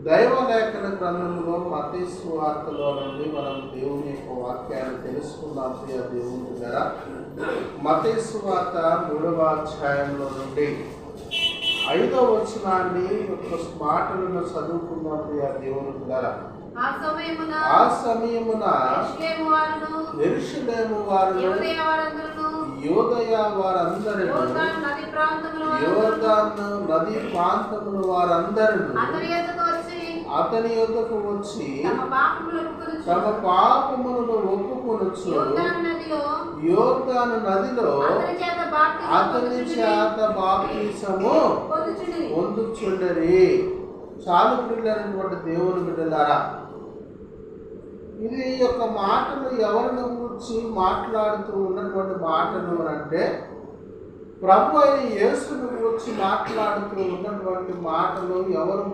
దైవలేఖన గ్రంథంలో మత్తయి సువార్తలో నుండి మనం దేవుని యొక్క వాక్యాన్ని తెలుసుకుందాం. ప్రియ దేవుని దగ్గర మత్తయి సువార్త 3వ అధ్యాయంలో నుండి 5వ వచనాన్ని ఒక మాటలను చదువుకుందాం. ప్రియ దేవుని దగ్గర ఆ సమయమున యెరూషలేము వారు యూదయ వారందరూ యోర్దాను నది ప్రాంతముల వారందరూ అతని యొద్దకు వచ్చి తమ పాపములను ఒప్పుకొనుచు యోర్దాను నదిలో అతని చేత బాప్తిసము పొందుచుండరి. చాలు పిల్లలైనటువంటి దేవుని బిడ్డలారా, ఇది యొక్క మాటలు ఎవరిని గురించి మాట్లాడుతూ ఉన్నటువంటి మాటలు అంటే ప్రభు అయిన యేసును గురించి మాట్లాడుతూ ఉన్నటువంటి మాటలు ఎవరు